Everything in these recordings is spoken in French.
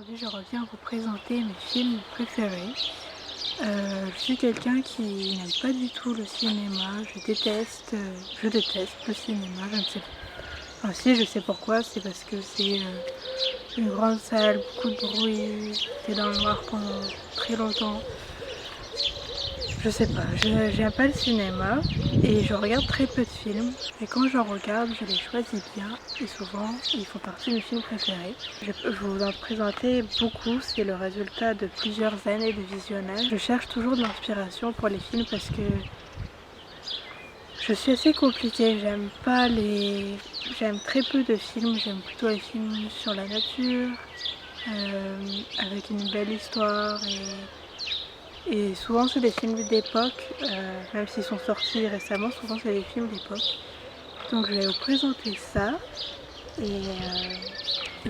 Aujourd'hui, je reviens vous présenter mes films préférés. Je suis quelqu'un qui n'aime pas du tout le cinéma. Je déteste le cinéma. Je ne sais pas. Enfin, si, je sais pourquoi. C'est parce que c'est une grande salle, beaucoup de bruit. T'es dans le noir pendant très longtemps. Je sais pas, j'aime pas le cinéma et je regarde très peu de films. Et quand j'en regarde, je les choisis bien et souvent ils font partie de mes films préférés. Je vais vous en présenter beaucoup, c'est le résultat de plusieurs années de visionnage. Je cherche toujours de l'inspiration pour les films parce que je suis assez compliquée. J'aime très peu de films, j'aime plutôt les films sur la nature, avec une belle histoire et souvent c'est des films d'époque, même s'ils sont sortis récemment, souvent c'est des films d'époque. Donc je vais vous présenter ça et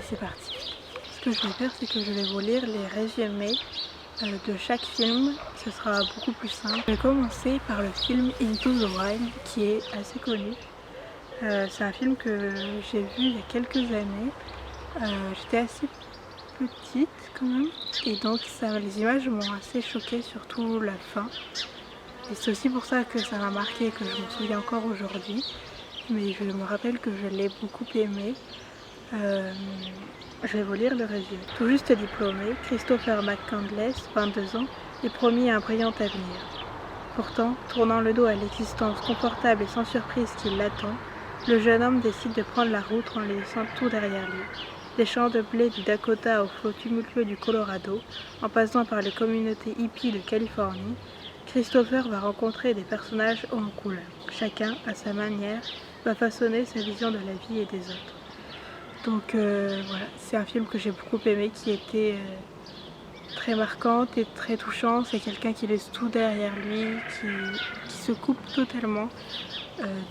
c'est parti. Ce que je vais faire, c'est que je vais vous lire les résumés de chaque film, ce sera beaucoup plus simple. Je vais commencer par le film Into the Wild qui est assez connu. C'est un film que j'ai vu il y a quelques années. J'étais assez petite quand même et donc les images m'ont assez choquée, surtout la fin. Et c'est aussi pour ça que ça m'a marqué et que je me souviens encore aujourd'hui. Mais je me rappelle que je l'ai beaucoup aimé. Je vais vous lire le résumé. Tout juste diplômé, Christopher McCandless, 22 ans, est promis à un brillant avenir. Pourtant, tournant le dos à l'existence confortable et sans surprise qui l'attend, le jeune homme décide de prendre la route en laissant tout derrière lui. Des champs de blé du Dakota aux flots tumultueux du Colorado, en passant par les communautés hippies de Californie, Christopher va rencontrer des personnages hauts en couleur. Chacun, à sa manière, va façonner sa vision de la vie et des autres. Donc voilà, c'est un film que j'ai beaucoup aimé, qui était très marquante et très touchant. C'est quelqu'un qui laisse tout derrière lui, qui se coupe totalement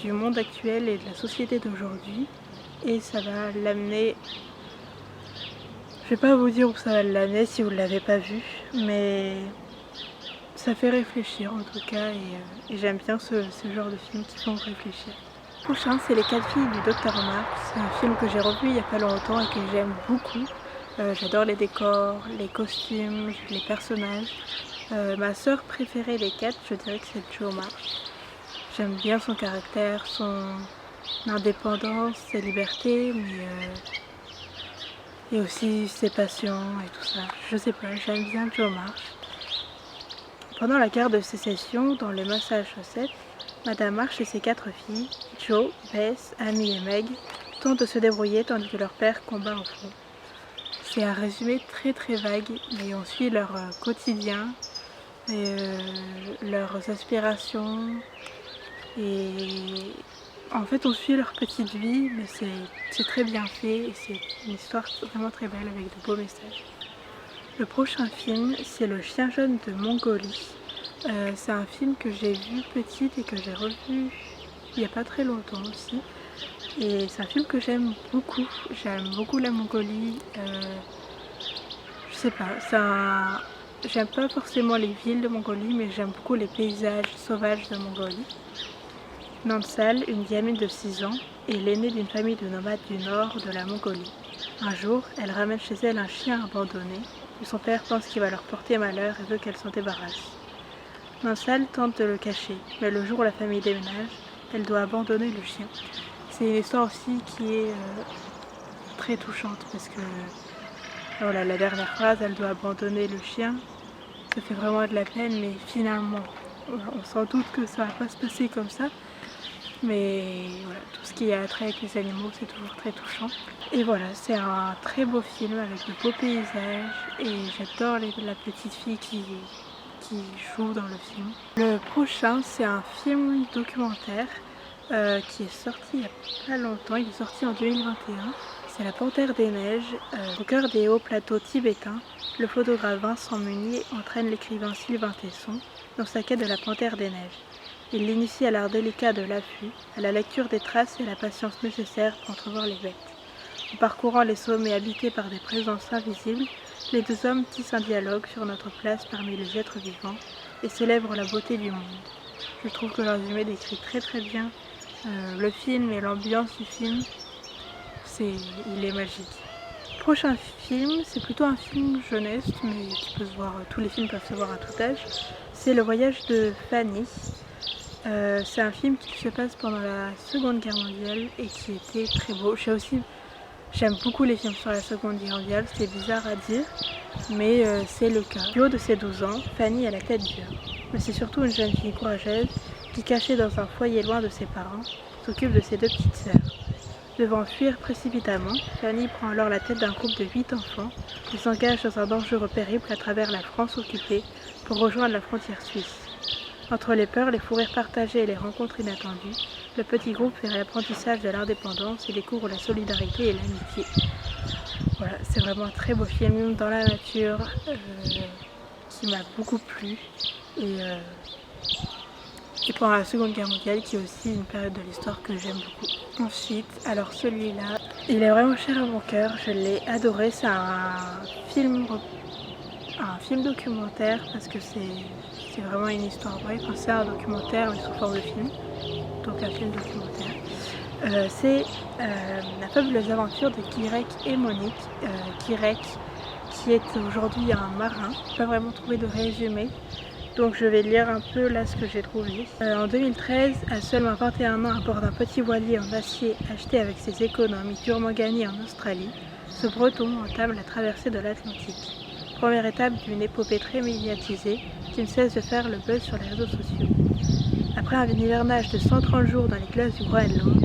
du monde actuel et de la société d'aujourd'hui. Et ça va l'amener... Je vais pas vous dire où ça va l'amener si vous ne l'avez pas vu, mais ça fait réfléchir en tout cas et j'aime bien ce genre de films qui font réfléchir. Le prochain, c'est Les 4 filles du Dr Marx. C'est un film que j'ai revu il n'y a pas longtemps et que j'aime beaucoup. J'adore les décors, les costumes, les personnages. Ma sœur préférée des 4, je dirais que c'est Jo March. J'aime bien son caractère, son indépendance, ses libertés, mais et aussi ses passions et tout ça. Je sais pas, j'aime bien Jo March. Pendant la guerre de sécession, dans le Massachusetts, Madame March et ses 4 filles, Jo, Bess, Amy et Meg, tentent de se débrouiller tandis que leur père combat au front. C'est un résumé très très vague, mais on suit leur quotidien, leurs aspirations, et en fait on suit leur petite vie, mais c'est très bien fait et c'est une histoire vraiment très belle avec de beaux messages. Le prochain film, c'est Le chien jaune de Mongolie. C'est un film que j'ai vu petite et que j'ai revu il n'y a pas très longtemps aussi. Et c'est un film que j'aime beaucoup. J'aime beaucoup la Mongolie. Je sais pas, j'aime pas forcément les villes de Mongolie, mais j'aime beaucoup les paysages sauvages de Mongolie. Nansal, une gamine de 6 ans, est l'aînée d'une famille de nomades du nord de la Mongolie. Un jour, elle ramène chez elle un chien abandonné, et son père pense qu'il va leur porter malheur et veut qu'elle s'en débarrasse. Nansal tente de le cacher, mais le jour où la famille déménage, elle doit abandonner le chien. C'est une histoire aussi qui est très touchante parce que voilà, la dernière phrase, elle doit abandonner le chien. Ça fait vraiment de la peine, mais finalement, on s'en doute que ça va pas se passer comme ça. Mais voilà, tout ce qui a trait avec les animaux, c'est toujours très touchant. Et voilà, c'est un très beau film avec de beaux paysages et j'adore la petite fille qui joue dans le film. Le prochain, c'est un film documentaire qui est sorti il n'y a pas longtemps, il est sorti en 2021. C'est La Panthère des Neiges. Au cœur des hauts plateaux tibétains, le photographe Vincent Meunier entraîne l'écrivain Sylvain Tesson dans sa quête de la Panthère des Neiges. Il l'initie à l'art délicat de l'affût, à la lecture des traces et à la patience nécessaire pour entrevoir les bêtes. En parcourant les sommets habités par des présences invisibles, les deux hommes tissent un dialogue sur notre place parmi les êtres vivants et célèbrent la beauté du monde. Je trouve que le résumé décrit très très bien le film et l'ambiance du film. Il est magique. prochain film, c'est plutôt un film jeunesse, mais qui peut se voir, tous les films peuvent se voir à tout âge. C'est Le voyage de Fanny. C'est un film qui se passe pendant la Seconde Guerre mondiale et qui était très beau. J'aime beaucoup les films sur la Seconde Guerre mondiale, c'est bizarre à dire, mais c'est le cas. Du haut de ses 12 ans, Fanny a la tête dure, mais c'est surtout une jeune fille courageuse qui, cachée dans un foyer loin de ses parents, s'occupe de ses 2 petites sœurs. Devant fuir précipitamment, Fanny prend alors la tête d'un groupe de 8 enfants et s'engage dans un dangereux périple à travers la France occupée pour rejoindre la frontière suisse. Entre les peurs, les fous rires partagés et les rencontres inattendues, le petit groupe fait l'apprentissage de l'indépendance et découvre la solidarité et l'amitié. Voilà, c'est vraiment un très beau film dans la nature qui m'a beaucoup plu et pendant la Seconde Guerre mondiale qui est aussi une période de l'histoire que j'aime beaucoup. Ensuite, alors celui-là, il est vraiment cher à mon cœur, je l'ai adoré, c'est un film documentaire parce que c'est vraiment une histoire vraie, enfin, c'est un documentaire mais sous forme de film, donc un film documentaire. C'est la fabuleuse aventure de Kirek et Monique. Kirek qui est aujourd'hui un marin, je n'ai pas vraiment trouvé de résumé, donc je vais lire un peu là ce que j'ai trouvé. En 2013, à seulement 21 ans à bord d'un petit voilier en acier acheté avec ses économies durement gagnées en Australie, ce Breton entame la traversée de l'Atlantique. Première étape d'une épopée très médiatisée qui ne cesse de faire le buzz sur les réseaux sociaux. Après un hivernage de 130 jours dans les glaces du Groenland,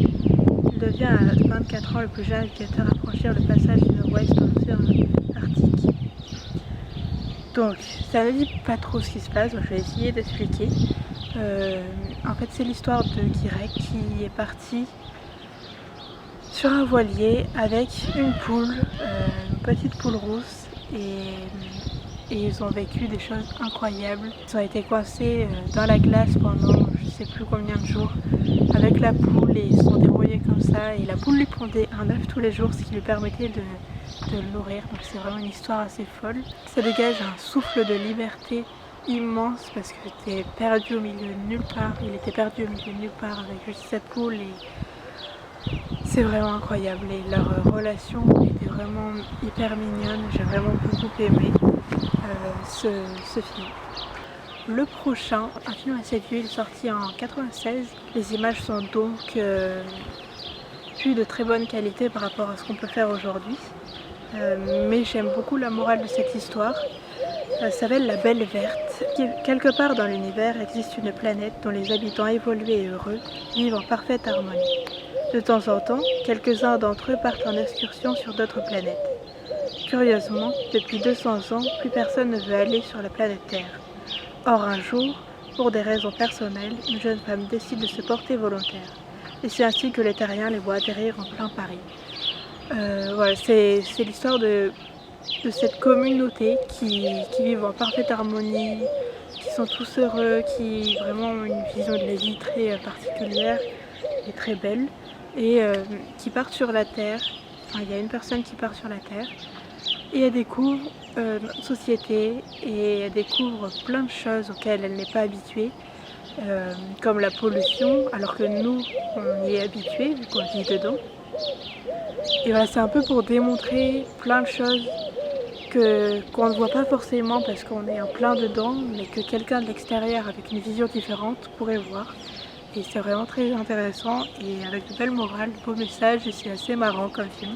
il devient à 24 ans le plus jeune navigateur à franchir le passage du nord-ouest dans l'océan Arctique. Donc, ça ne dit pas trop ce qui se passe, donc je vais essayer d'expliquer. En fait, c'est l'histoire de Kirek qui est parti sur un voilier avec une poule, une petite poule rousse, et ils ont vécu des choses incroyables. Ils ont été coincés dans la glace pendant je ne sais plus combien de jours avec la poule et ils se sont débrouillés comme ça. Et la poule lui pondait un œuf tous les jours, ce qui lui permettait de le nourrir. Donc c'est vraiment une histoire assez folle. Ça dégage un souffle de liberté immense parce que t'es perdu au milieu de nulle part. Il était perdu au milieu de nulle part avec juste cette poule et c'est vraiment incroyable. Et leur relation était vraiment hyper mignonne. J'ai vraiment beaucoup aimé ce film. Le prochain, un film assez vieux, il est sorti en 96. Les images sont donc plus de très bonne qualité par rapport à ce qu'on peut faire aujourd'hui. Mais j'aime beaucoup la morale de cette histoire. Ça s'appelle La Belle Verte. Quelque part dans l'univers existe une planète dont les habitants évolués et heureux vivent en parfaite harmonie. De temps en temps, quelques-uns d'entre eux partent en excursion sur d'autres planètes. Curieusement, depuis 200 ans, plus personne ne veut aller sur la planète Terre. Or un jour, pour des raisons personnelles, une jeune femme décide de se porter volontaire. Et c'est ainsi que les terriens les voient atterrir en plein Paris. Voilà, c'est l'histoire de cette communauté qui vivent en parfaite harmonie, qui sont tous heureux, qui vraiment ont une vision de la vie très particulière et très belle, et qui partent sur la Terre. Enfin, il y a une personne qui part sur la Terre et elle découvre notre société et elle découvre plein de choses auxquelles elle n'est pas habituée, comme la pollution, alors que nous, on y est habitués vu qu'on vit dedans. Et voilà, c'est un peu pour démontrer plein de choses qu'on ne voit pas forcément parce qu'on est en plein dedans, mais que quelqu'un de l'extérieur avec une vision différente pourrait voir. Et c'est vraiment très intéressant et avec de belles morales, de beaux messages, et c'est assez marrant comme film.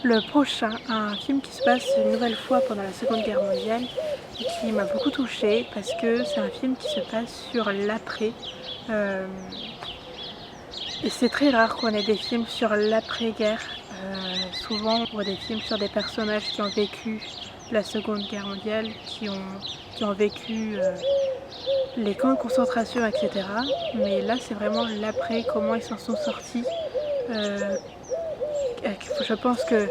Le prochain, un film qui se passe une nouvelle fois pendant la Seconde Guerre mondiale et qui m'a beaucoup touchée parce que c'est un film qui se passe sur l'après. Et c'est très rare qu'on ait des films sur l'après-guerre. Souvent on voit des films sur des personnages qui ont vécu la Seconde Guerre mondiale, qui ont vécu les camps de concentration, etc. Mais là c'est vraiment l'après, comment ils s'en sont sortis. Je pense que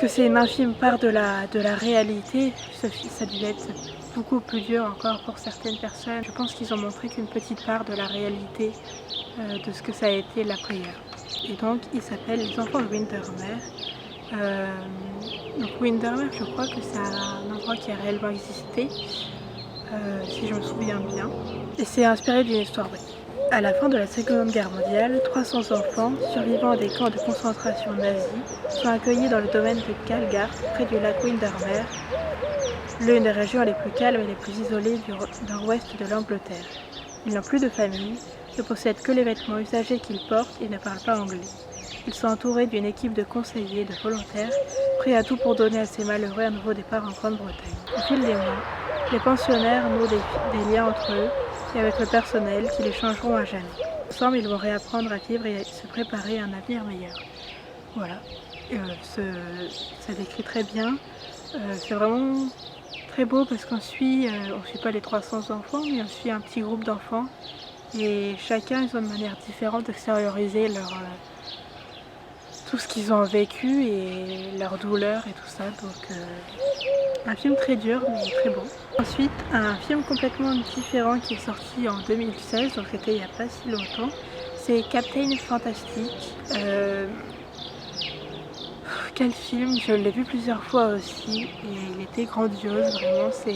c'est une infime part de la réalité. Ça devait être beaucoup plus dur encore pour certaines personnes. Je pense qu'ils ont montré qu'une petite part de la réalité de ce que ça a été l'après-guerre. Et donc il s'appelle Les Enfants de Windermere. Donc Windermere, je crois que c'est un endroit qui a réellement existé, si je me souviens bien. Et c'est inspiré d'une histoire vraie. À la fin de la Seconde Guerre mondiale, 300 enfants, survivants des camps de concentration nazis, sont accueillis dans le domaine de Kalgard, près du lac Windermere, l'une des régions les plus calmes et les plus isolées du nord-ouest de l'Angleterre. Ils n'ont plus de famille, ne possèdent que les vêtements usagés qu'ils portent et ne parlent pas anglais. Ils sont entourés d'une équipe de conseillers et de volontaires, prêts à tout pour donner à ces malheureux un nouveau départ en Grande-Bretagne. Au fil des mois, les pensionnaires nouent des liens entre eux et avec le personnel qui les changeront à jamais. Ensemble, ils vont réapprendre à vivre et à se préparer à un avenir meilleur. Voilà, ça décrit très bien. C'est vraiment très beau parce on suit pas les 300 enfants, mais on suit un petit groupe d'enfants. Et chacun, ils ont une manière différente d'extérioriser tout ce qu'ils ont vécu et leur douleur et tout ça. Donc un film très dur mais très beau. Ensuite, un film complètement différent qui est sorti en 2016, donc c'était il n'y a pas si longtemps. C'est Captain Fantastic. Quel film, je l'ai vu plusieurs fois aussi et il était grandiose, vraiment. C'est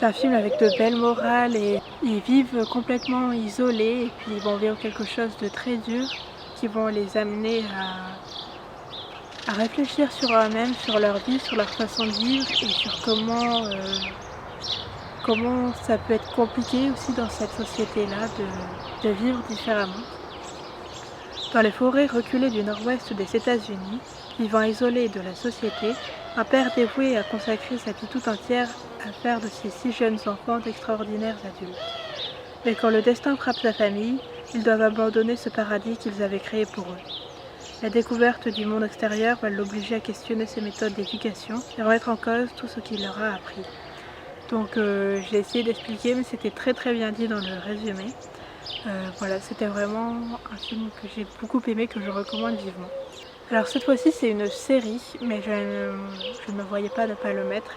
un film avec de belles morales et ils vivent complètement isolés et puis ils vont vivre quelque chose de très dur qui vont les amener à réfléchir sur eux-mêmes, sur leur vie, sur leur façon de vivre et sur comment ça peut être compliqué aussi dans cette société-là de vivre différemment. Dans les forêts reculées du nord-ouest des États-Unis, vivant isolé de la société, un père dévoué a consacré sa vie tout entière à faire de ses 6 jeunes enfants d'extraordinaires adultes. Mais quand le destin frappe sa famille, ils doivent abandonner ce paradis qu'ils avaient créé pour eux. La découverte du monde extérieur va l'obliger à questionner ses méthodes d'éducation et remettre en cause tout ce qu'il leur a appris. Donc j'ai essayé d'expliquer, mais c'était très très bien dit dans le résumé. Voilà, c'était vraiment un film que j'ai beaucoup aimé, que je recommande vivement. Alors cette fois-ci c'est une série, mais je ne me voyais pas ne pas le mettre.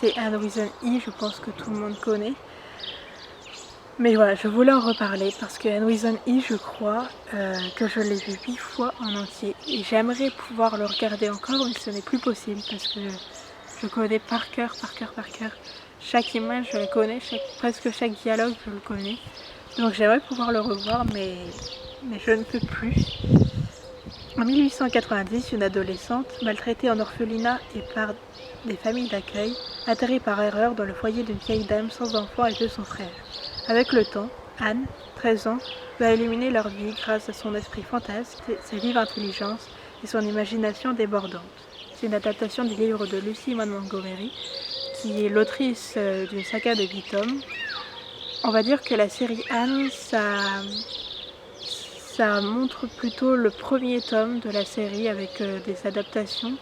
C'est Anne with an E, je pense que tout le monde connaît. Mais voilà, je voulais en reparler parce que Anne with an E, je crois que je l'ai vu 8 fois en entier. Et j'aimerais pouvoir le regarder encore, mais ce n'est plus possible parce que je connais par cœur. Chaque image, je la connais, presque chaque dialogue, je le connais. Donc j'aimerais pouvoir le revoir, mais je ne peux plus. En 1890, une adolescente, maltraitée en orphelinat et par des familles d'accueil, atterrit par erreur dans le foyer d'une vieille dame sans enfant et de son frère. Avec le temps, Anne, 13 ans, va illuminer leur vie grâce à son esprit fantasque, sa vive intelligence et son imagination débordante. C'est une adaptation du livre de Lucy Maud Montgomery, qui est l'autrice d'une saga de 8 tomes. On va dire que la série Anne, ça montre plutôt le premier tome de la série avec des adaptations.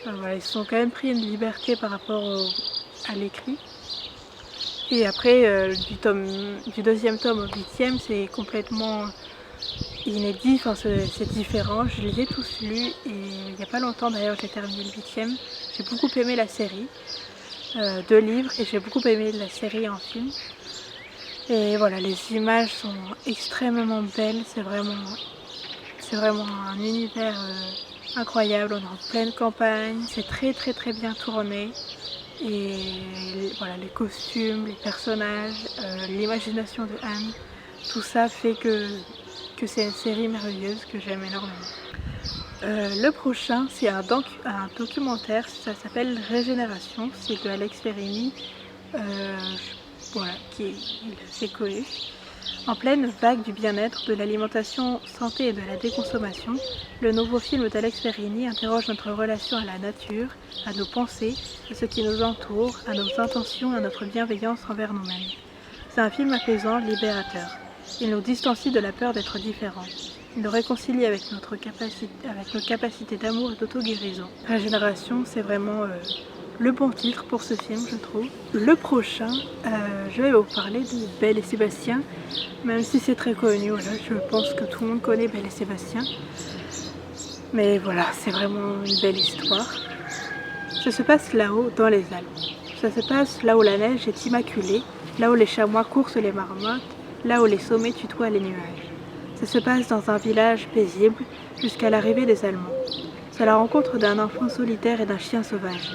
Voilà, ils se sont quand même pris une liberté par rapport à l'écrit. Et après, du deuxième tome au 8e, c'est complètement inédit, enfin, c'est différent. Je les ai tous lus et il n'y a pas longtemps d'ailleurs j'ai terminé le 8e. J'ai beaucoup aimé la série de livres et j'ai beaucoup aimé la série en film. Et voilà, les images sont extrêmement belles, c'est vraiment un univers incroyable, on est en pleine campagne, c'est très bien tourné. Et voilà, les costumes, les personnages, l'imagination de Anne, tout ça fait que c'est une série merveilleuse que j'aime énormément. Le prochain, c'est un documentaire, ça s'appelle Régénération, c'est de Alex Ferrini, voilà, qui est assez connu. En pleine vague du bien-être, de l'alimentation santé et de la déconsommation, le nouveau film d'Alex Ferrini interroge notre relation à la nature, à nos pensées, à ce qui nous entoure, à nos intentions et à notre bienveillance envers nous-mêmes. C'est un film apaisant, libérateur. Il nous distancie de la peur d'être différents. Il nous réconcilie avec nos capacités d'amour et d'auto-guérison. Régénération, c'est vraiment le bon titre pour ce film, je trouve. Le prochain, je vais vous parler de Belle et Sébastien, même si c'est très connu, voilà, je pense que tout le monde connaît Belle et Sébastien. Mais voilà, c'est vraiment une belle histoire. Ça se passe là-haut, dans les Alpes. Ça se passe là où la neige est immaculée, là où les chamois coursent les marmottes, là où les sommets tutoient les nuages. Ça se passe dans un village paisible, jusqu'à l'arrivée des Allemands. C'est la rencontre d'un enfant solitaire et d'un chien sauvage.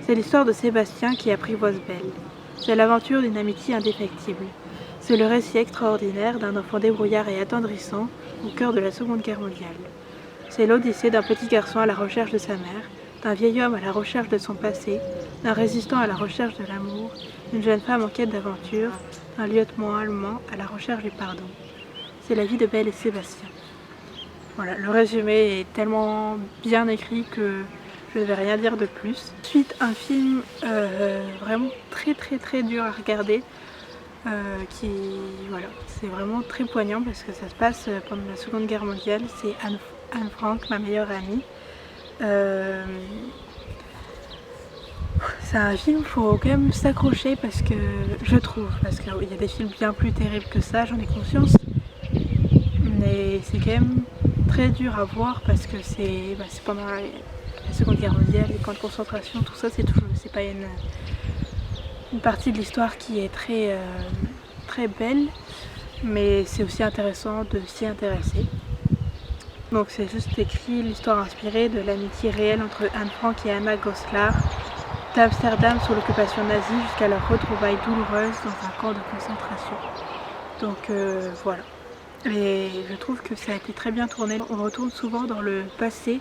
C'est l'histoire de Sébastien qui apprivoise Belle. C'est l'aventure d'une amitié indéfectible. C'est le récit extraordinaire d'un enfant débrouillard et attendrissant au cœur de la Seconde Guerre mondiale. C'est l'odyssée d'un petit garçon à la recherche de sa mère, d'un vieil homme à la recherche de son passé, d'un résistant à la recherche de l'amour, d'une jeune femme en quête d'aventure, d'un lieutenant allemand à la recherche du pardon. C'est la vie de Belle et Sébastien. Voilà, le résumé est tellement bien écrit que je ne vais rien dire de plus. Ensuite, un film vraiment très dur à regarder, voilà, c'est vraiment très poignant parce que ça se passe pendant la Seconde Guerre mondiale. C'est Anne Frank, ma meilleure amie. C'est un film, il faut quand même s'accrocher parce que je trouve, parce qu'il y a des films bien plus terribles que ça, j'en ai conscience, mais c'est quand même très dur à voir parce que c'est pendant la Seconde Guerre mondiale, les camps de concentration, tout ça, c'est pas une partie de l'histoire qui est très belle, mais c'est aussi intéressant de s'y intéresser. Donc c'est juste écrit l'histoire inspirée de l'amitié réelle entre Anne Frank et Anna Goslar, d'Amsterdam sous l'occupation nazie jusqu'à leur retrouvaille douloureuse dans un camp de concentration. Donc voilà. Et je trouve que ça a été très bien tourné. On retourne souvent dans le passé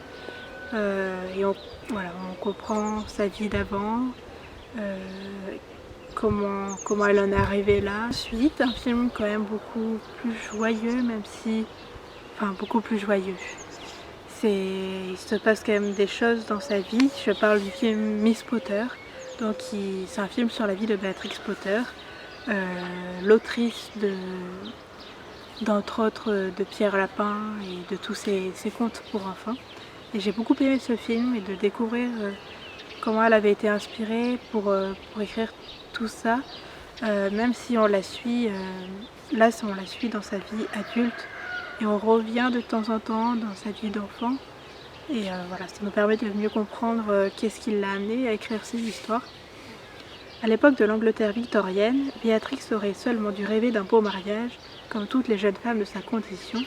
et on comprend sa vie d'avant, comment elle en est arrivée là. Ensuite, un film quand même beaucoup plus joyeux, beaucoup plus joyeux. Il se passe quand même des choses dans sa vie. Je parle du film Miss Potter. Donc c'est un film sur la vie de Béatrix Potter, l'autrice d'entre autres de Pierre Lapin et de tous ses contes pour enfants. Et j'ai beaucoup aimé ce film et de découvrir comment elle avait été inspirée pour écrire tout ça, même si on la suit, on la suit dans sa vie adulte et on revient de temps en temps dans sa vie d'enfant. Et voilà, ça nous permet de mieux comprendre qu'est-ce qui l'a amené à écrire ces histoires. À l'époque de l'Angleterre victorienne, Béatrix aurait seulement dû rêver d'un beau mariage, comme toutes les jeunes femmes de sa condition,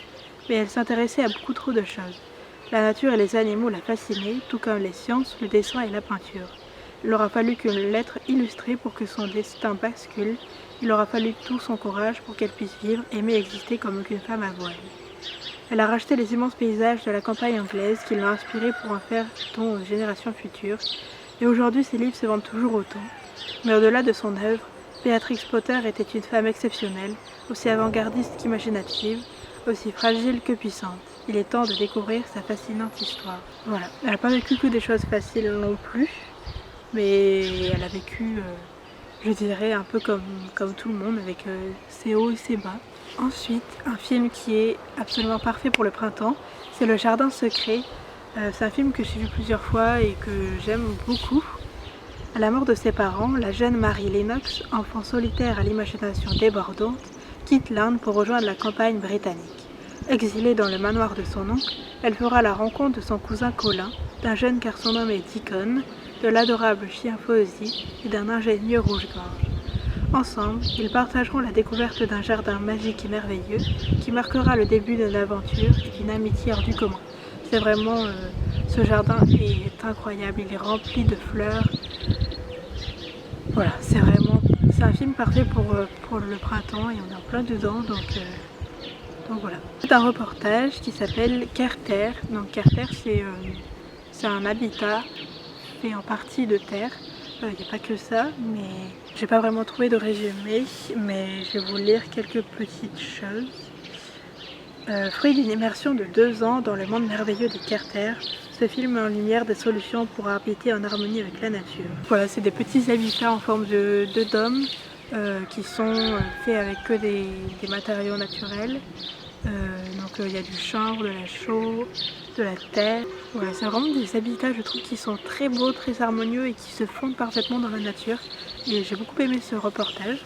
mais elle s'intéressait à beaucoup trop de choses. La nature et les animaux la fascinaient, tout comme les sciences, le dessin et la peinture. Il aura fallu qu'une lettre illustrée pour que son destin bascule. Il aura fallu tout son courage pour qu'elle puisse vivre, aimer et exister comme aucune femme à voile. Elle a racheté les immenses paysages de la campagne anglaise qui l'ont inspirée pour en faire don aux générations futures. Et aujourd'hui, ses livres se vendent toujours autant. Mais au-delà de son œuvre, Béatrix Potter était une femme exceptionnelle, aussi avant-gardiste qu'imaginative, aussi fragile que puissante. Il est temps de découvrir sa fascinante histoire. Voilà, elle n'a pas vécu que des choses faciles non plus, mais elle a vécu, je dirais, un peu comme tout le monde, avec ses hauts et ses bas. Ensuite, un film qui est absolument parfait pour le printemps, c'est Le Jardin secret. C'est un film que j'ai vu plusieurs fois et que j'aime beaucoup. À la mort de ses parents, la jeune Mary Lennox, enfant solitaire à l'imagination débordante, quitte l'Inde pour rejoindre la campagne britannique. Exilée dans le manoir de son oncle, elle fera la rencontre de son cousin Colin, d'un jeune garçon nommé Deacon, de l'adorable chien Fozzie et d'un ingénieux rouge-gorge. Ensemble, ils partageront la découverte d'un jardin magique et merveilleux qui marquera le début d'une aventure et d'une amitié hors du commun. C'est vraiment... ce jardin est incroyable, il est rempli de fleurs. Voilà, c'est un film parfait pour le printemps et on est en plein dedans, donc voilà. C'est un reportage qui s'appelle Carter. Donc Carter, c'est un habitat fait en partie de terre. Il n'y a pas que ça, mais j'ai pas vraiment trouvé de résumé, mais je vais vous lire quelques petites choses. Fruit d'une immersion de 2 ans dans le monde merveilleux des Carter, ce film met en lumière des solutions pour habiter en harmonie avec la nature. Voilà, c'est des petits habitats en forme de dômes qui sont faits avec que des matériaux naturels. Donc il y a du chanvre, de la chaux, de la terre. Voilà, c'est vraiment des habitats, je trouve, qui sont très beaux, très harmonieux et qui se fondent parfaitement dans la nature. Et j'ai beaucoup aimé ce reportage.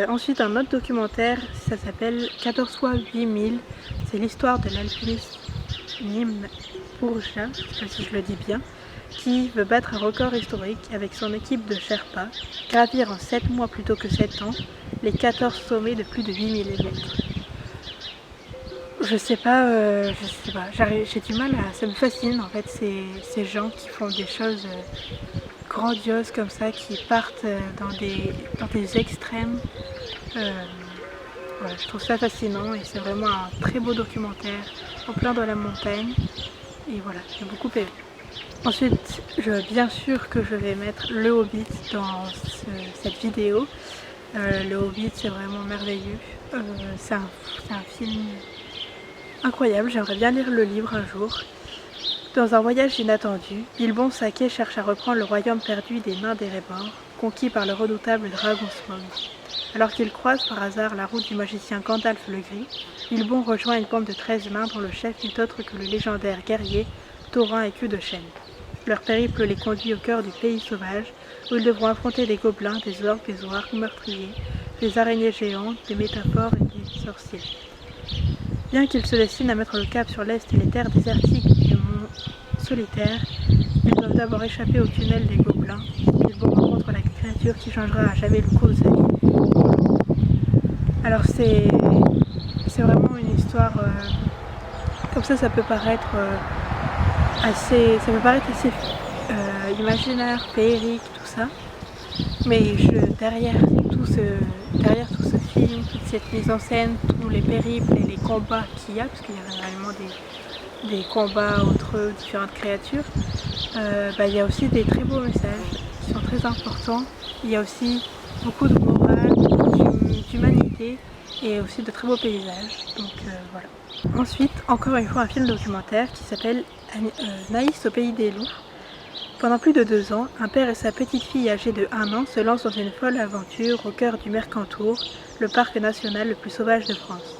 Ensuite, un autre documentaire, ça s'appelle 14 fois 8000. C'est l'histoire de l'alpiniste Nim Purja, je ne sais pas si je le dis bien, qui veut battre un record historique avec son équipe de Sherpas, gravir en 7 mois plutôt que 7 ans les 14 sommets de plus de 8000 mètres. Je sais pas, j'ai du mal à... Ça me fascine en fait, ces gens qui font des choses grandioses comme ça qui partent dans des extrêmes. Voilà, je trouve ça fascinant et c'est vraiment un très beau documentaire en plein dans la montagne. Et voilà, j'ai beaucoup aimé. Ensuite, bien sûr que je vais mettre Le Hobbit dans cette vidéo. Le Hobbit, c'est vraiment merveilleux. C'est un film incroyable, j'aimerais bien lire le livre un jour. Dans un voyage inattendu, Bilbon Saquet cherche à reprendre le royaume perdu des mains d'Erebor, conquis par le redoutable dragon Smaug. Alors qu'il croise par hasard la route du magicien Gandalf le Gris, Bilbon rejoint une bande de 13 mains dont le chef n'est autre que le légendaire guerrier Thorin Écu de Chêne. Leur périple les conduit au cœur du pays sauvage, où ils devront affronter des gobelins, des orques, des orques meurtriers, des araignées géantes, des métaphores et des sorciers. Bien qu'ils se destinent à mettre le cap sur l'est et les terres désertiques du mont solitaire, ils doivent d'abord échapper au tunnel des gobelins. Bilbo rencontre la créature qui changera à jamais le cours de sa vie. Alors c'est vraiment une histoire comme ça peut paraître assez imaginaire, féerique, tout ça. Mais derrière tout ce film, toute cette mise en scène, tous les périples et les combats qu'il y a, parce qu'il y a réellement des combats entre différentes créatures, il y a aussi des très beaux messages qui sont très importants. Il y a aussi beaucoup de morale, d'humanité et aussi de très beaux paysages. Donc voilà. Ensuite, encore une fois, un film documentaire qui s'appelle Naïs au pays des loups. Pendant plus de 2 ans, un père et sa petite fille âgée de 1 an se lancent dans une folle aventure au cœur du Mercantour, le parc national le plus sauvage de France.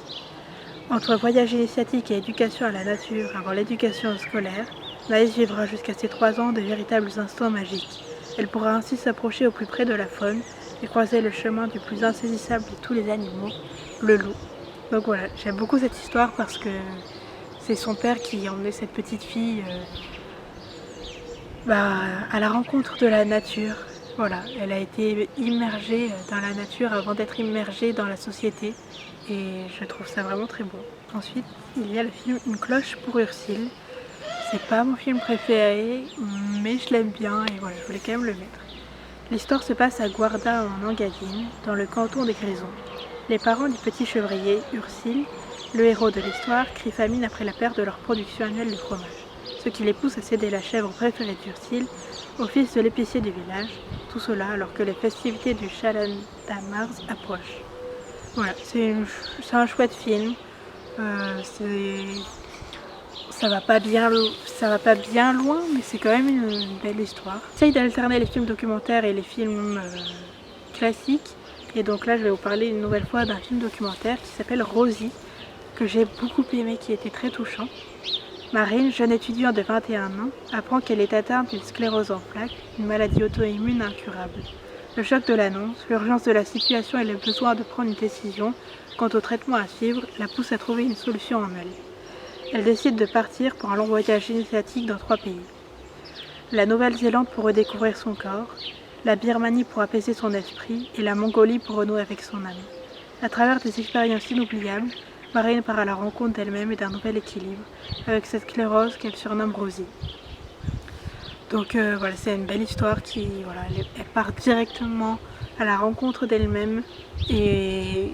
Entre voyage initiatique et éducation à la nature avant l'éducation scolaire, Naïs vivra jusqu'à ses 3 ans de véritables instants magiques. Elle pourra ainsi s'approcher au plus près de la faune et croiser le chemin du plus insaisissable de tous les animaux, le loup. Donc voilà, j'aime beaucoup cette histoire parce que c'est son père qui emmenait cette petite fille à la rencontre de la nature. Voilà, elle a été immergée dans la nature avant d'être immergée dans la société et je trouve ça vraiment très beau. Ensuite, il y a le film Une cloche pour Ursule. C'est pas mon film préféré, mais je l'aime bien et voilà, je voulais quand même le mettre. L'histoire se passe à Guarda en Engadine, dans le canton des Grisons. Les parents du petit chevrier, Ursule, le héros de l'histoire, crient famine après la perte de leur production annuelle de fromage, ce qui les pousse à céder la chèvre préférée d'Ursule au fils de l'épicier du village, tout cela alors que les festivités du Chalandamars approchent. Voilà, c'est un chouette film, ça va pas bien loin, mais c'est quand même une belle histoire. J'essaye d'alterner les films documentaires et les films classiques, et donc là je vais vous parler une nouvelle fois d'un film documentaire qui s'appelle Rosie, que j'ai beaucoup aimé, qui était très touchant. Marine, jeune étudiante de 21 ans, apprend qu'elle est atteinte d'une sclérose en plaques, une maladie auto-immune incurable. Le choc de l'annonce, l'urgence de la situation et le besoin de prendre une décision quant au traitement à suivre la poussent à trouver une solution en elle. Elle décide de partir pour un long voyage initiatique dans 3 pays. La Nouvelle-Zélande pour redécouvrir son corps, la Birmanie pour apaiser son esprit et la Mongolie pour renouer avec son âme. À travers des expériences inoubliables, Marine part à la rencontre d'elle-même et d'un nouvel équilibre, avec cette sclérose qu'elle surnomme Rosie. Donc voilà, c'est une belle histoire elle part directement à la rencontre d'elle-même et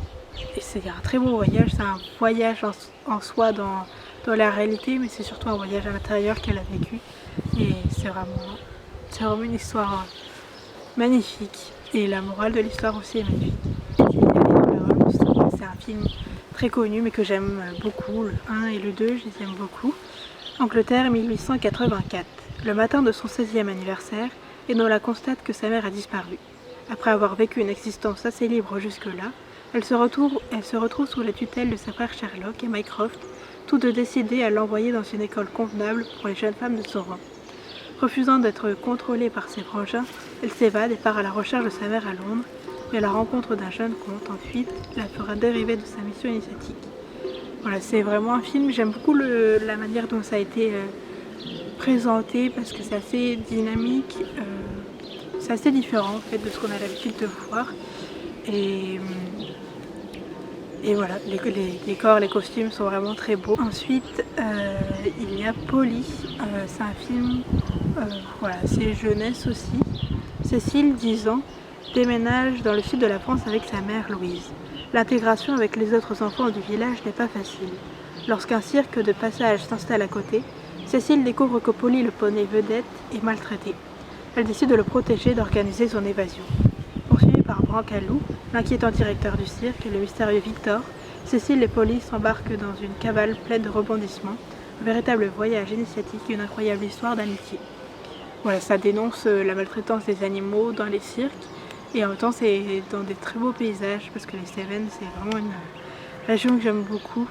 c'est un très beau voyage, c'est un voyage en soi dans la réalité, mais c'est surtout un voyage à l'intérieur qu'elle a vécu et c'est vraiment une histoire magnifique et la morale de l'histoire aussi est magnifique. C'est un film très connu mais que j'aime beaucoup, le 1 et le 2 je les aime beaucoup. Angleterre 1884, le matin de son 16e anniversaire, Enola constate que sa mère a disparu. Après avoir vécu une existence assez libre jusque-là, elle se retrouve sous la tutelle de sa frère Sherlock et Mycroft, tous deux décidés à l'envoyer dans une école convenable pour les jeunes femmes de son rang. Refusant d'être contrôlée par ses frangins, elle s'évade et part à la recherche de sa mère à Londres, mais la rencontre d'un jeune comte en fuite la fera dériver de sa mission initiatique. Voilà, c'est vraiment un film, j'aime beaucoup la manière dont ça a été présenté parce que c'est assez dynamique, c'est assez différent en fait de ce qu'on a l'habitude de voir. Et voilà, les décors, les costumes sont vraiment très beaux. Ensuite, il y a Polly, c'est un film, voilà, c'est jeunesse aussi. Cécile, 10 ans, déménage dans le sud de la France avec sa mère Louise. L'intégration avec les autres enfants du village n'est pas facile. Lorsqu'un cirque de passage s'installe à côté, Cécile découvre que Polly le poney vedette est maltraité. Elle décide de le protéger et d'organiser son évasion. Poursuivie par Brancalou, l'inquiétant directeur du cirque, et le mystérieux Victor, Cécile et Polly s'embarquent dans une cavale pleine de rebondissements, un véritable voyage initiatique et une incroyable histoire d'amitié. Voilà, ça dénonce la maltraitance des animaux dans les cirques, et en même temps c'est dans des très beaux paysages, parce que les Cévennes c'est vraiment une région que j'aime beaucoup,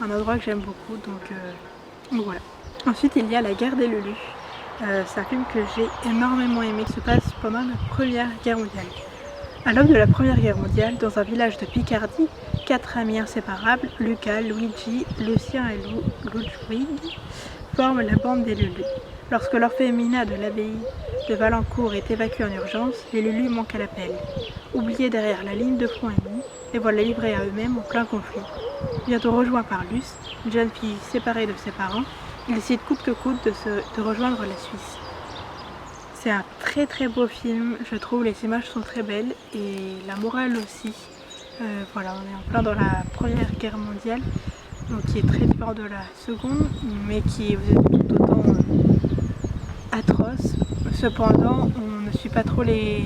un endroit que j'aime beaucoup, donc voilà. Ensuite il y a La guerre des Lulus. C'est un film que j'ai énormément aimé, qui se passe pendant la Première Guerre mondiale. À l'aube de la Première Guerre mondiale, dans un village de Picardie, 4 amis inséparables, Lucas, Luigi, Lucien et Ludwig, forment la bande des Lulus. Lorsque l'orphelinat de l'abbaye de Valencourt est évacué en urgence, les Lulus manquent à l'appel. Oubliés derrière la ligne de front ennemie, les voilà livrés à eux-mêmes en plein conflit. Bientôt rejoints par Luce, une jeune fille séparée de ses parents, ils décident coûte que coûte de rejoindre la Suisse. C'est un très très beau film, je trouve, les images sont très belles et la morale aussi. Voilà, on est en plein dans la Première Guerre mondiale, donc qui est très différent de la Seconde, mais qui est tout autant atroce. Cependant, on ne suit pas trop les...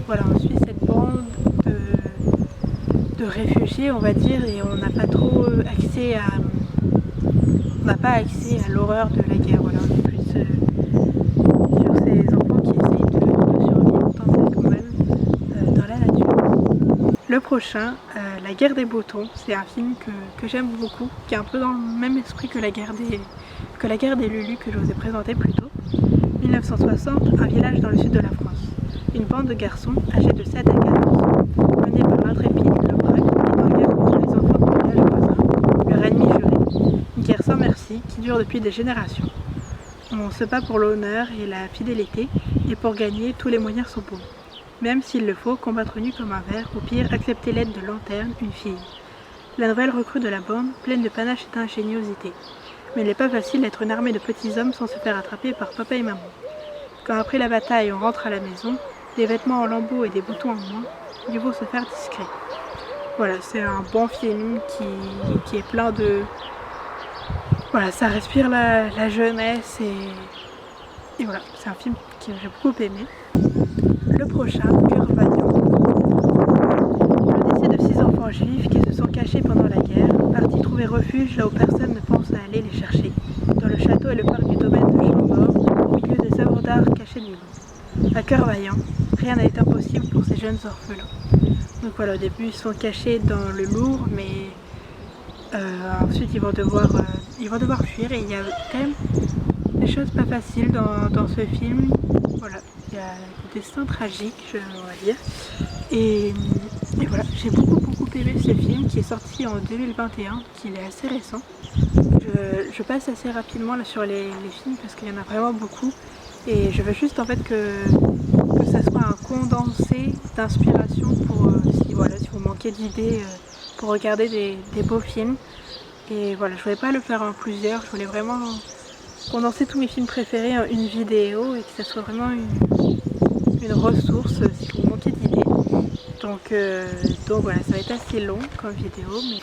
Voilà, on suit cette bande de réfugiés, on va dire, et on n'a pas trop accès à... On n'a pas accès à l'horreur de la guerre, voilà, on est plus sur ces enfants qui essayent de survivre tant bien que mal dans la nature. Le prochain, La guerre des Boutons, c'est un film que j'aime beaucoup, qui est un peu dans le même esprit que la guerre des Lulus que je vous ai présenté plus tôt. 1960, un village dans le sud de la France. Une bande de garçons âgés de 7 à 14 ans, menés par l'intrépide Le Braque, est en guerre contre les enfants du village voisin, leur ennemi juré. Une guerre sans merci qui dure depuis des générations. On se bat pour l'honneur et la fidélité, et pour gagner, tous les moyens sont bons. Même s'il le faut, combattre nu comme un ver, ou pire, accepter l'aide de Lanterne, une fille. La nouvelle recrue de la bande, pleine de panache et d'ingéniosité. Mais il n'est pas facile d'être une armée de petits hommes sans se faire attraper par papa et maman. Quand après la bataille on rentre à la maison, des vêtements en lambeaux et des boutons en moins, il faut se faire discret. Voilà, c'est un bon film qui est plein de... Voilà, ça respire la jeunesse et voilà, c'est un film que j'ai beaucoup aimé. Le prochain, Cœur vaillant. Le décès de 6 enfants juifs qui se sont cachés pendant la guerre, partis trouver refuge là où personne ne pense à aller les chercher, dans le château et le parc du domaine de Chambord, au milieu des œuvres d'art cachées du monde. À Cœur vaillant, rien n'a été impossible pour ces jeunes orphelins. Donc voilà, au début ils sont cachés dans le Louvre, mais ensuite ils vont devoir fuir, et il y a quand même des choses pas faciles dans ce film. Voilà, il y a des destins tragiques, on va dire. Et voilà, j'ai beaucoup aimé ce film qui est sorti en 2021, qui est assez récent. Je passe assez rapidement là sur les films parce qu'il y en a vraiment beaucoup. Et je veux juste en fait que ça soit un condensé d'inspiration pour si vous manquez d'idées pour regarder des beaux films. Et voilà, je voulais pas le faire en plusieurs, je voulais vraiment condenser tous mes films préférés en une vidéo et que ça soit vraiment une ressource si vous manquez d'idées. Donc voilà, ça va être assez long comme vidéo. Mais...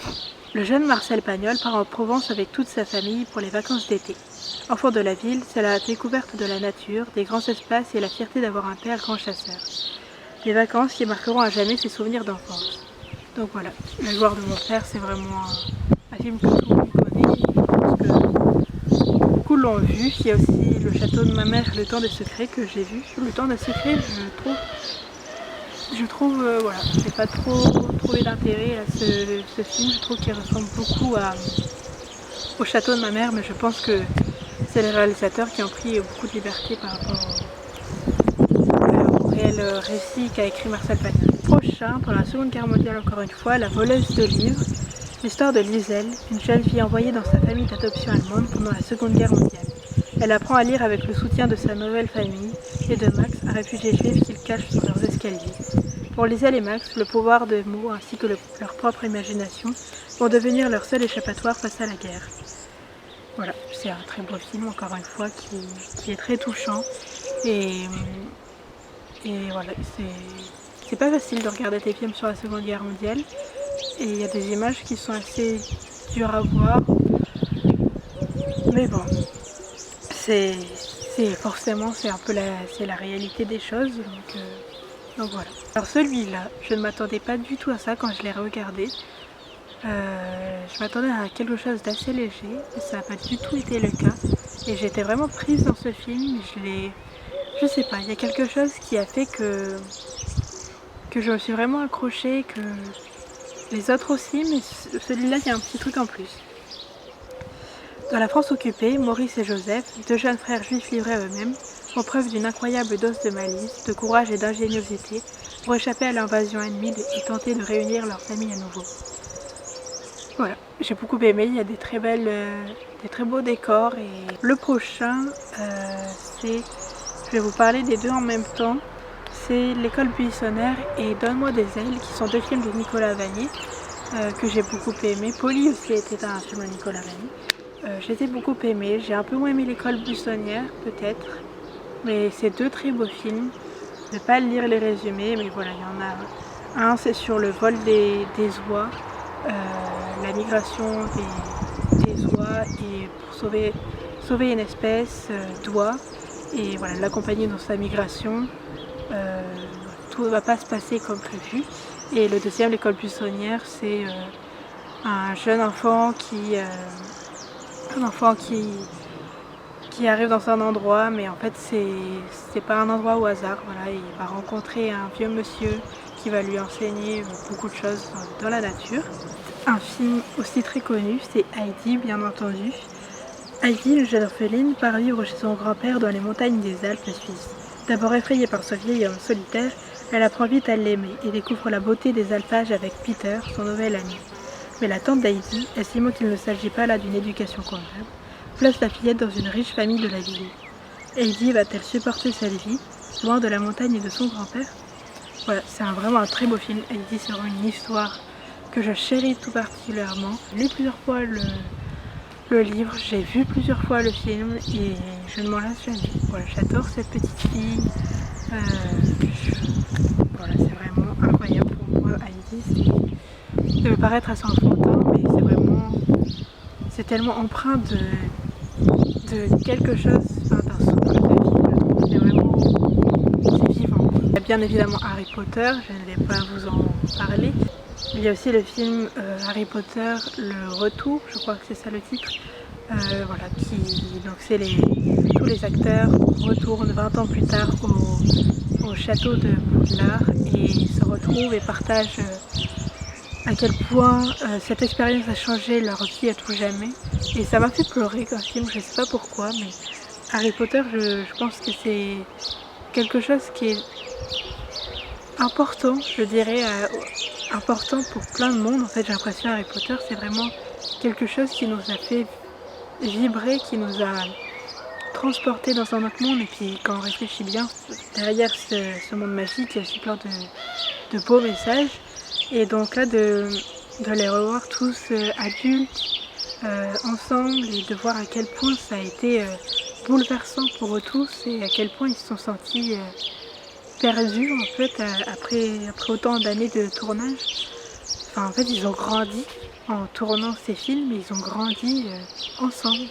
Le jeune Marcel Pagnol part en Provence avec toute sa famille pour les vacances d'été. Enfant de la ville, c'est la découverte de la nature, des grands espaces et la fierté d'avoir un père grand chasseur. Des vacances qui marqueront à jamais ses souvenirs d'enfance. Donc voilà, La gloire de mon père, c'est vraiment un film que tout le monde connaît. Je pense que beaucoup l'ont vu. Il y a aussi Le château de ma mère, Le temps des secrets que j'ai vu. Le temps des secrets, je trouve voilà, j'ai pas trop trouvé d'intérêt à ce film. Je trouve qu'il ressemble beaucoup au château de ma mère, mais je pense que c'est les réalisateurs qui ont pris beaucoup de liberté par rapport au réel récit qu'a écrit Marcel Pagnol. Prochain, pendant la Seconde Guerre mondiale encore une fois, La voleuse de livres, l'histoire de Liselle, une jeune fille envoyée dans sa famille d'adoption allemande pendant la Seconde Guerre mondiale. Elle apprend à lire avec le soutien de sa nouvelle famille et de Max, un réfugié juif qu'ils cachent sur leurs escaliers. Pour Liselle et Max, le pouvoir des mots ainsi que leur propre imagination vont devenir leur seul échappatoire face à la guerre. Voilà, c'est un très beau film encore une fois qui est très touchant et Et voilà, c'est pas facile de regarder des films sur la Seconde Guerre mondiale. Et il y a des images qui sont assez dures à voir. Mais bon, forcément c'est un peu la réalité des choses. Donc voilà. Alors celui-là, je ne m'attendais pas du tout à ça quand je l'ai regardé. Je m'attendais à quelque chose d'assez léger, et ça n'a pas du tout été le cas. Et j'étais vraiment prise dans ce film. Je sais pas, il y a quelque chose qui a fait que je me suis vraiment accrochée, que les autres aussi, mais celui-là, il y a un petit truc en plus. Dans la France occupée, Maurice et Joseph, deux jeunes frères juifs livrés à eux-mêmes, font preuve d'une incroyable dose de malice, de courage et d'ingéniosité pour échapper à l'invasion ennemie et tenter de réunir leurs familles à nouveau. Voilà, j'ai beaucoup aimé, il y a des très beaux décors. Et le prochain, je vais vous parler des deux en même temps. C'est L'école buissonnière et Donne-moi des ailes, qui sont deux films de Nicolas Vanier que j'ai beaucoup aimé. Polly aussi était un film de Nicolas Vanier. J'ai beaucoup aimé, j'ai un peu moins aimé L'école buissonnière peut-être, mais c'est deux très beaux films. Je ne vais pas lire les résumés, mais voilà, il y en a un, c'est sur le vol des oies. La migration des oies et pour sauver une espèce d'oie et voilà, l'accompagner dans sa migration. Tout ne va pas se passer comme prévu. Et le deuxième, L'école buissonnière, c'est un jeune enfant qui arrive dans un endroit, mais en fait c'est pas un endroit au hasard. Voilà, il va rencontrer un vieux monsieur qui va lui enseigner beaucoup de choses dans la nature. Un film aussi très connu, c'est Heidi, bien entendu. Heidi, une jeune orpheline, part vivre chez son grand-père dans les montagnes des Alpes suisses. D'abord effrayée par ce vieil homme solitaire, elle apprend vite à l'aimer et découvre la beauté des alpages avec Peter, son nouvel ami. Mais la tante d'Heidi, estimant qu'il ne s'agit pas là d'une éducation convenable, place la fillette dans une riche famille de la ville. Heidi va-t-elle supporter cette vie, loin de la montagne et de son grand-père? Voilà, c'est vraiment un très beau film. Heidi, c'est vraiment une histoire que je chéris tout particulièrement. J'ai lu plusieurs fois le livre, j'ai vu plusieurs fois le film et je ne m'en lasse jamais. Voilà, j'adore cette petite fille. Voilà, c'est vraiment incroyable pour moi. Heidi, ça peut paraître assez enfantin, mais c'est tellement empreint de quelque chose, d'un souffle de vie, je trouve. C'est vivant. Il y a bien évidemment Harry Potter, je ne vais pas vous en parler. Il y a aussi le film Harry Potter, le retour, je crois que c'est ça le titre. Voilà, donc tous les acteurs retournent 20 ans plus tard au château de Poudlard et se retrouvent et partagent à quel point cette expérience a changé leur vie à tout jamais. Et ça m'a fait pleurer comme film, je ne sais pas pourquoi, mais Harry Potter, je pense que c'est quelque chose qui est important, je dirais, important pour plein de monde. En fait, j'ai l'impression Harry Potter, c'est vraiment quelque chose qui nous a fait vibrer, qui nous a transporté dans un autre monde. Et puis quand on réfléchit bien, derrière ce monde magique, il y a aussi plein de beaux messages. Et donc là, de les revoir tous adultes, ensemble, et de voir à quel point ça a été bouleversant pour eux tous et à quel point ils se sont sentis perdus en fait après autant d'années de tournage. Enfin, en fait, ils ont grandi en tournant ces films, ils ont grandi ensemble.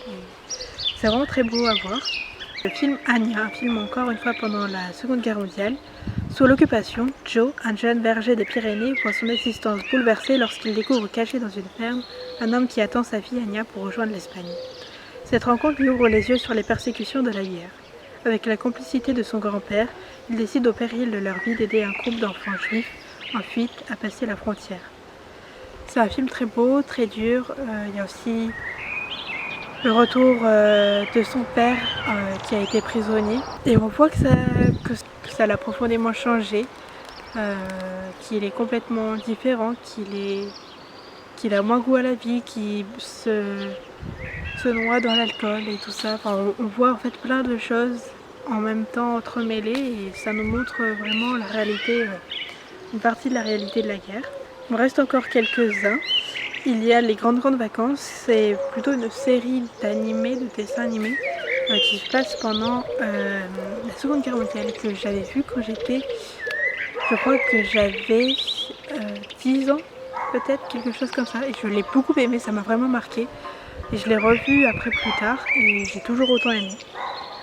C'est vraiment très beau à voir. Le film Anya, un film encore une fois pendant la Seconde Guerre mondiale. Sous l'occupation, Joe, un jeune berger des Pyrénées, voit son existence bouleversée lorsqu'il découvre caché dans une ferme un homme qui attend sa fille Anya pour rejoindre l'Espagne. Cette rencontre lui ouvre les yeux sur les persécutions de la guerre. Avec la complicité de son grand-père, il décide au péril de leur vie d'aider un groupe d'enfants juifs en fuite à passer la frontière. C'est un film très beau, très dur. Il y a aussi le retour de son père qui a été prisonnier. Et on voit que ça l'a profondément changé, qu'il est complètement différent, qu'il a moins goût à la vie, qu'il se noie dans l'alcool et tout ça. Enfin, on voit en fait plein de choses en même temps entremêlées et ça nous montre vraiment la réalité, une partie de la réalité de la guerre. Il me reste encore quelques-uns. Il y a Les Grandes Vacances, c'est plutôt une série d'animés, de dessins animés qui se passe pendant la Seconde Guerre mondiale, que j'avais vu quand j'étais, je crois que j'avais 10 ans peut-être, quelque chose comme ça, et je l'ai beaucoup aimé, ça m'a vraiment marqué, et je l'ai revu après plus tard, et j'ai toujours autant aimé.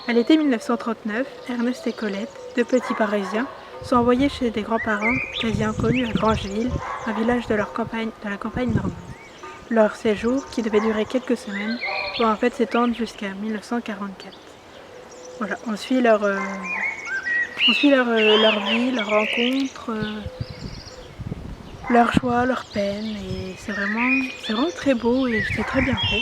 À l'été 1939, Ernest et Colette, deux petits Parisiens, sont envoyés chez des grands-parents quasi inconnus à Grangeville, un village de la campagne normande. Leur séjour, qui devait durer quelques semaines, va en fait s'étendre jusqu'à 1944. Voilà, on suit leur vie, leurs rencontres, leurs joies, leurs peines, et c'est vraiment très beau et c'est très bien fait.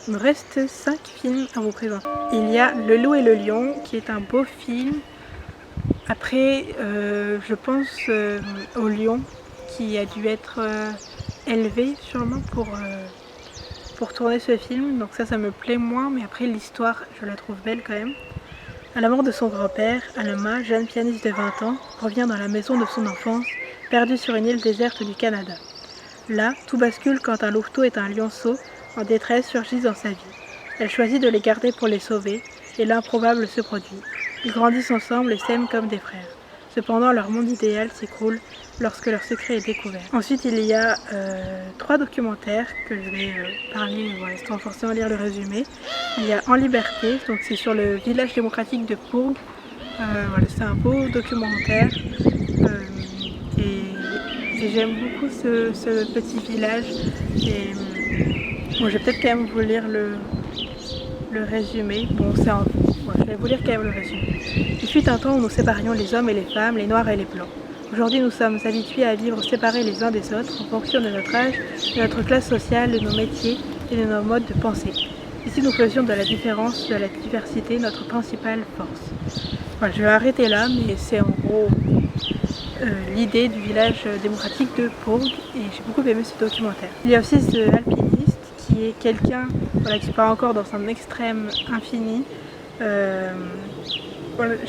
Il me reste 5 films à vous présenter. Il y a Le Loup et le Lion, qui est un beau film. Après, je pense au lion, qui a dû être élevé sûrement pour tourner ce film. Donc ça me plaît moins, mais après l'histoire, je la trouve belle quand même. À la mort de son grand-père, Alma, jeune pianiste de 20 ans, revient dans la maison de son enfance, perdue sur une île déserte du Canada. Là, tout bascule quand un louveteau et un lionceau en détresse surgissent dans sa vie. Elle choisit de les garder pour les sauver, et l'improbable se produit. Ils grandissent ensemble et s'aiment comme des frères. Cependant, leur monde idéal s'écroule lorsque leur secret est découvert. Ensuite, il y a 3 documentaires que je vais parler sans forcément lire le résumé. Il y a En Liberté, donc c'est sur le village démocratique de Pourgues. Voilà, c'est un beau documentaire. Et j'aime beaucoup ce petit village. Et, bon, je vais peut-être quand même vous lire le résumé. Bon, je vais vous lire quand même le résumé. Il fut un temps où nous séparions les hommes et les femmes, les noirs et les blancs. Aujourd'hui, nous sommes habitués à vivre séparés les uns des autres en fonction de notre âge, de notre classe sociale, de nos métiers et de nos modes de pensée. Ici, nous faisions de la différence, de la diversité, notre principale force. Voilà, je vais arrêter là, mais c'est en gros l'idée du village démocratique de Pourgues, et j'ai beaucoup aimé ce documentaire. Il y a aussi ce alpiniste qui est quelqu'un qui part encore dans un extrême infini.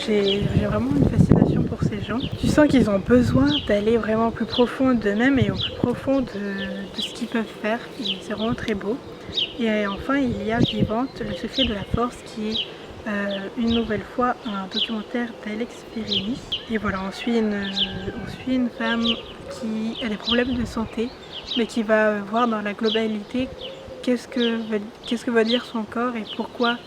J'ai vraiment une fascination pour ces gens. Tu sens qu'ils ont besoin d'aller vraiment au plus profond d'eux-mêmes et au plus profond de ce qu'ils peuvent faire, et c'est vraiment très beau. Et enfin, il y a Vivante, le secret de la force, qui est une nouvelle fois un documentaire d'Alex Ferrini. Et voilà, on suit une femme qui a des problèmes de santé, mais qui va voir dans la globalité qu'est-ce que veut dire son corps et pourquoi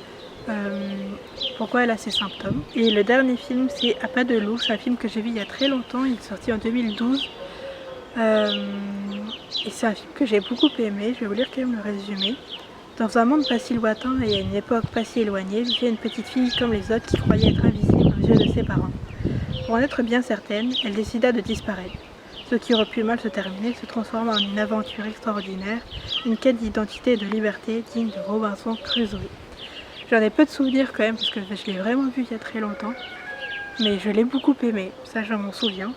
elle a ces symptômes. Et le dernier film, c'est À pas de loup, c'est un film que j'ai vu il y a très longtemps, il est sorti en 2012. Et c'est un film que j'ai beaucoup aimé, je vais vous lire quand même le résumé. Dans un monde pas si lointain et à une époque pas si éloignée, vivait une petite fille comme les autres qui croyait être invisible aux yeux de ses parents. Pour en être bien certaine, elle décida de disparaître. Ce qui aurait pu mal se terminer se transforma en une aventure extraordinaire, une quête d'identité et de liberté digne de Robinson Crusoe. J'en ai peu de souvenirs quand même parce que je l'ai vraiment vu il y a très longtemps, mais je l'ai beaucoup aimé, ça je m'en souviens,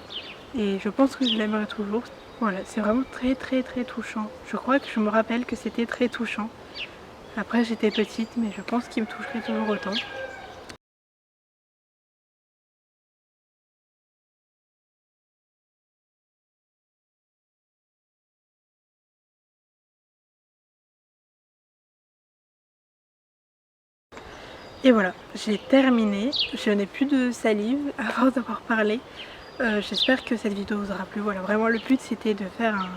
et je pense que je l'aimerai toujours. Voilà, c'est vraiment très très très touchant. Je crois que je me rappelle que c'était très touchant. Après j'étais petite, mais je pense qu'il me toucherait toujours autant. Et voilà, j'ai terminé. Je n'ai plus de salive avant d'avoir parlé. J'espère que cette vidéo vous aura plu. Voilà, vraiment le but c'était de faire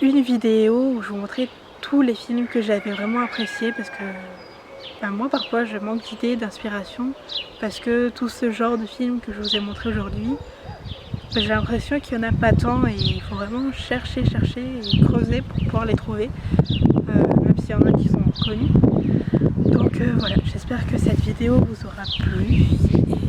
une vidéo où je vous montrais tous les films que j'avais vraiment appréciés, parce que moi parfois je manque d'idées, d'inspiration, parce que tout ce genre de films que je vous ai montré aujourd'hui, j'ai l'impression qu'il n'y en a pas tant et il faut vraiment chercher et creuser pour pouvoir les trouver, même s'il y en a qui sont connus. Donc voilà, j'espère que cette vidéo vous aura plu. Et